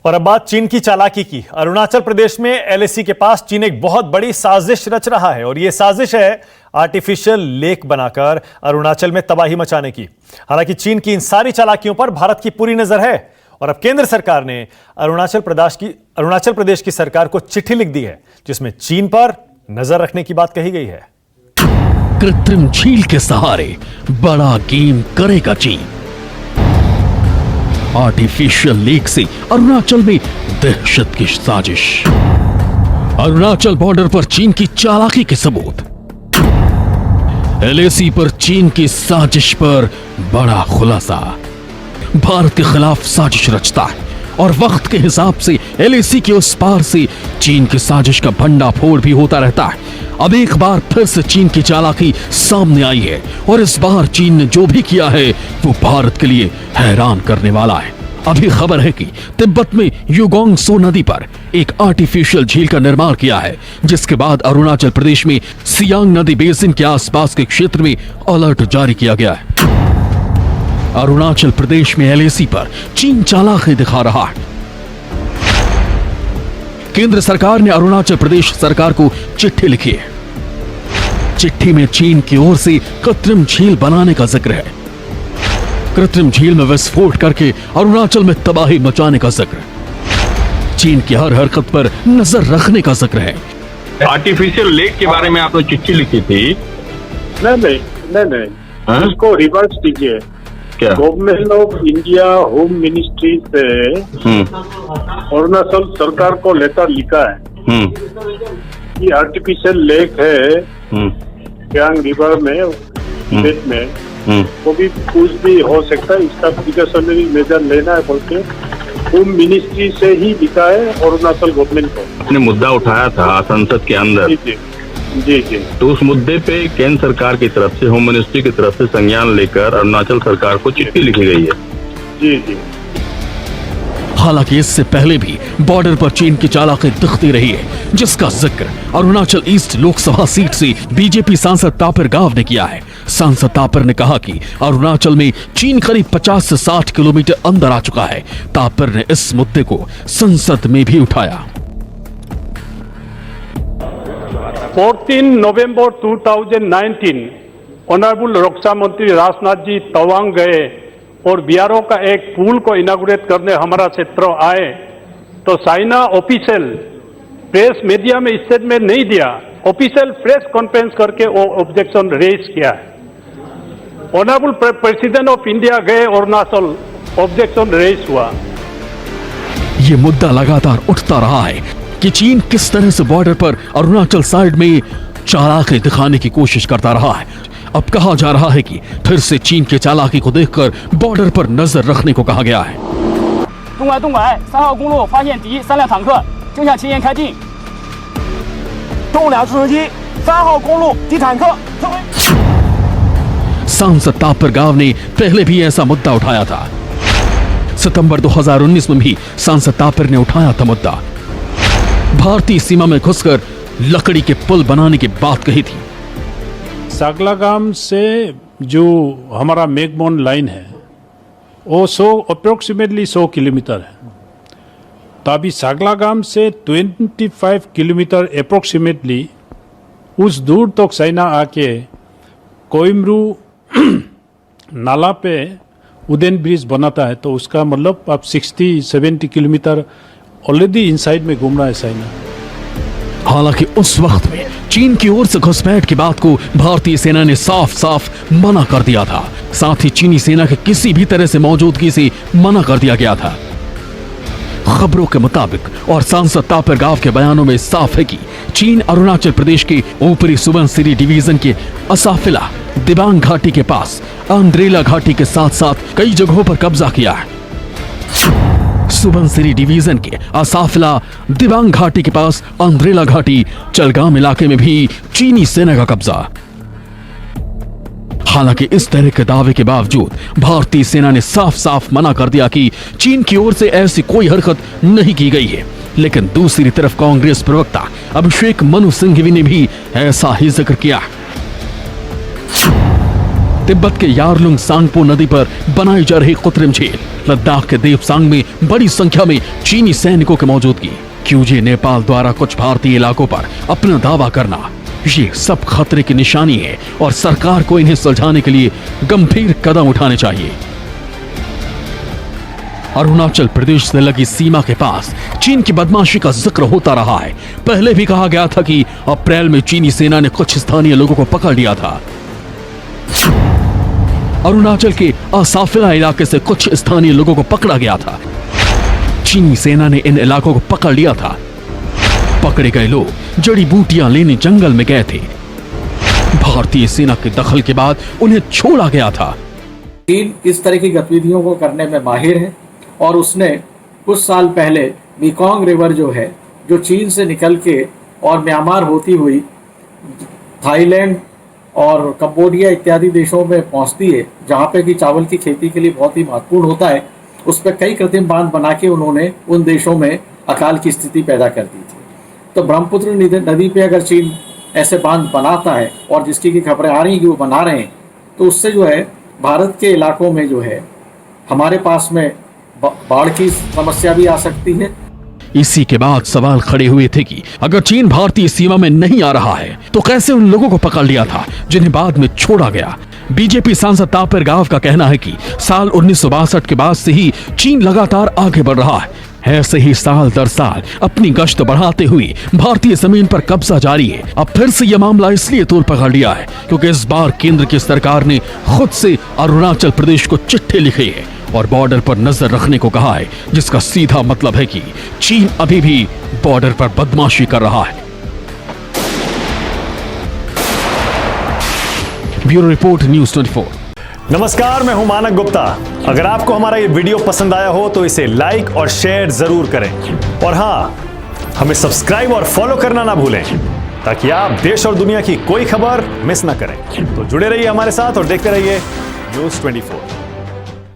और अब बात चीन की चालाकी की। अरुणाचल प्रदेश में एलएसी के पास चीन एक बहुत बड़ी साजिश रच रहा है और यह साजिश है आर्टिफिशियल लेक बनाकर अरुणाचल में तबाही मचाने की। हालांकि चीन की इन सारी चालाकियों पर भारत की पूरी नजर है और अब केंद्र सरकार ने अरुणाचल प्रदेश की सरकार को चिट्ठी लिख दी है जिसमें चीन पर नजर रखने की बात कही गई है। कृत्रिम झील के सहारे बड़ा गेम करेगा चीन। आर्टिफिशियल लेक से अरुणाचल में दहशत की साजिश। अरुणाचल बॉर्डर पर चीन की चालाकी के सबूत। एलएसी पर चीन की साजिश पर बड़ा खुलासा। भारत के खिलाफ साजिश रचता है और वक्त के हिसाब से एलएसी के उस पार से चीन की साजिश का भंडाफोड़ भी होता रहता है। अब एक बार फिर से चीन की चालाकी सामने आई है और इस बार चीन ने जो भी किया है वो भारत के लिए हैरान करने वाला है। अभी खबर है कि तिब्बत में युगोंग सो नदी पर एक आर्टिफिशियल झील का निर्माण किया है, जिसके बाद अरुणाचल प्रदेश में सियांग नदी बेसिन के आसपास के क्षेत्र में अलर्ट जारी किया गया है। अरुणाचल प्रदेश में एलएसी पर चीन चालाकी दिखा रहा है। केंद्र सरकार ने अरुणाचल प्रदेश सरकार को चिट्ठी लिखी है। चिट्ठी में चीन की ओर से कृत्रिम झील बनाने का जिक्र है। कृत्रिम झील में विस्फोट करके अरुणाचल में तबाही मचाने का जिक्र। चीन की हर हरकत पर नजर रखने का जिक्र है। आर्टिफिशियल लेक के बारे में आपने चिट्ठी लिखी थी? नहीं, इसको रिवर्स कीजिए। क्या? Government of India home ministry से अरुणाचल सरकार को लेटर लिखा है कि आर्टिफिशियल लेक है सियांग रिवर में स्टेट में, वो भी कुछ भी हो सकता है, इसका प्रिकॉशनरी मेजर लेना है बोल के होम मिनिस्ट्री से ही लिखा है अरुणाचल गवर्नमेंट को। आपने मुद्दा उठाया था संसद के अंदर। जी। तो उस मुद्दे पे केंद्र सरकार की तरफ से, होम मिनिस्ट्री की तरफ से संज्ञान लेकर अरुणाचल सरकार को चिट्ठी लिखी गई है। जी। हालांकि इससे पहले भी बॉर्डर पर चीन की चालाकी दिखती रही है, जिसका जिक्र अरुणाचल ईस्ट लोकसभा सीट से बीजेपी सांसद तापिर गाव ने किया है। सांसद तापिर ने कहा कि अरुणाचल में चीन करीब 50 से 60 किलोमीटर अंदर आ चुका है। तापिर ने इस मुद्दे को संसद में भी उठाया। 14 नवंबर 2019 ऑनरेबल रक्षा मंत्री राजनाथ जी तवांग गए और बीआरओ का एक पुल को इनागुरेट करने हमारा क्षेत्र आए, तो चाइना ऑफिशियल प्रेस मीडिया में स्टेटमेंट नहीं दिया, ऑफिशियल प्रेस कॉन्फ्रेंस करके वो ऑब्जेक्शन रेज किया है। ऑनरेबल प्रेसिडेंट ऑफ इंडिया गए अरुणाचल, ऑब्जेक्शन रेज हुआ। ये मुद्दा लगातार उठता रहा है कि चीन किस तरह से बॉर्डर पर अरुणाचल साइड में चालाकी दिखाने की कोशिश करता रहा है। अब कहा जा रहा है कि फिर से चीन के चालाकी को देखकर बॉर्डर पर नजर रखने को कहा गया है। 东莞3号公路发现敌3辆坦克，正向前沿开进。动2直升机，3号公路敌坦克撤回。 सांसद तापिर गाव ने पहले भी ऐसा मुद्दा उठाया था। सितंबर 2019 में भी सांसद तापिर ने उठाया था मुद्दा। भारतीय सीमा में घुसकर लकड़ी के पुल बनाने की बात कही थी। सागलागाम से जो हमारा मेघमोन लाइन है वो अप्रोक्सीमेटली 100 किलोमीटर है। तो अभी सागलागाम से 25 किलोमीटर अप्रोक्सीमेटली उस दूर तक चाइना आके कोइमरू नाला पे उदेन ब्रिज बनाता है, तो उसका मतलब अब 60-70 किलोमीटर ऑलरेडी इनसाइड में घूम रहा है चाइना। हालांकि उस वक्त में चीन की ओर से घुसपैठ की बात को भारतीय सेना ने साफ साफ मना कर दिया था। साथ ही चीनी सेना के किसी भी तरह से मौजूदगी से मना कर दिया गया था। खबरों के मुताबिक और सांसद तापिर गाव के बयानों में साफ है कि चीन अरुणाचल प्रदेश के ऊपरी सुबनसिरी डिवीजन के असाफिला दिबांग घाटी के पास अंद्रेला घाटी के साथ साथ कई जगहों पर कब्जा किया है। सुबनसिरी डिवीजन के असाफिला दिबांग घाटी के पास अंद्रेला घाटी चलगाम इलाके में भी चीनी सेना का कब्जा। हालांकि इस तरह के दावे के बावजूद भारतीय सेना ने साफ साफ मना कर दिया कि चीन की ओर से ऐसी कोई हरकत नहीं की गई है। लेकिन दूसरी तरफ कांग्रेस प्रवक्ता अभिषेक मनु सिंघवी ने भी ऐसा ही जिक्र किया। तिब्बत के यारलुंग सांगपो नदी पर बनाई जा रही कृत्रिम झील लद्दाख के देवसांग में बड़ी संख्या में चीनी सैनिकों की मौजूदगी, क्यूजे नेपाल द्वारा कुछ भारतीय इलाकों पर अपना दावा करना, ये सब खतरे की निशानी है और सरकार को इन्हें सुलझाने के लिए गंभीर कदम उठाने चाहिए। अरुणाचल प्रदेश से लगी सीमा के पास चीन की बदमाशी का जिक्र होता रहा है। पहले भी कहा गया था कि अप्रैल में चीनी सेना ने कुछ स्थानीय लोगों को पकड़ लिया था। अरुणाचल के असाफिला इलाके से कुछ स्थानीय लोगों को पकड़ा गया था। चीनी सेना ने इन इलाकों को पकड़ लिया था। पकड़े गए लोग जड़ी बूटियां लेने जंगल में गए थे। भारतीय सेना के दखल के बाद उन्हें छोड़ा गया था। चीन इस तरह की गतिविधियों को करने में माहिर है और उसने कुछ साल पहले मेकोंग रिवर जो है, जो चीन से निकल के और म्यांमार होती हुई थाईलैंड और कंबोडिया इत्यादि देशों में पहुंचती है, जहां पे कि चावल की खेती के लिए बहुत ही महत्वपूर्ण होता है, उस पर कई कृत्रिम बांध बना के उन्होंने उन देशों में अकाल की स्थिति पैदा कर दी थी। तो ब्रह्मपुत्र नदी पे अगर चीन ऐसे बांध बनाता है और जिसकी की खबरें आ रही हैं कि वो बना रहे हैं, तो उससे जो है भारत के इलाकों में जो है हमारे पास में बाढ़ की समस्या भी आ सकती है। इसी के बाद सवाल खड़े हुए थे कि अगर चीन भारतीय सीमा में नहीं आ रहा है तो कैसे उन लोगों को पकड़ लिया था जिन्हें बाद में छोड़ा गया। बीजेपी सांसद तापिर गाव का कहना है कि साल 1962 के बाद से ही चीन लगातार आगे बढ़ रहा है। ऐसे ही साल दर साल अपनी गश्त बढ़ाते हुए भारतीय जमीन पर कब्जा जारी है। अब फिर से यह मामला इसलिए तूल पकड़ लिया है क्योंकि इस बार केंद्र की सरकार ने खुद से अरुणाचल प्रदेश को चिट्ठी लिखी है और बॉर्डर पर नजर रखने को कहा है, जिसका सीधा मतलब है कि चीन अभी भी बॉर्डर पर बदमाशी कर रहा है। Bureau report, news 24। नमस्कार, मैं हूं मानक गुप्ता। अगर आपको हमारा ये वीडियो पसंद आया हो तो इसे लाइक और शेयर जरूर करें और हां, हमें सब्सक्राइब और फॉलो करना ना भूलें ताकि आप देश और दुनिया की कोई खबर मिस ना करें। तो जुड़े रहिए हमारे साथ और देखते रहिए न्यूज़ 24।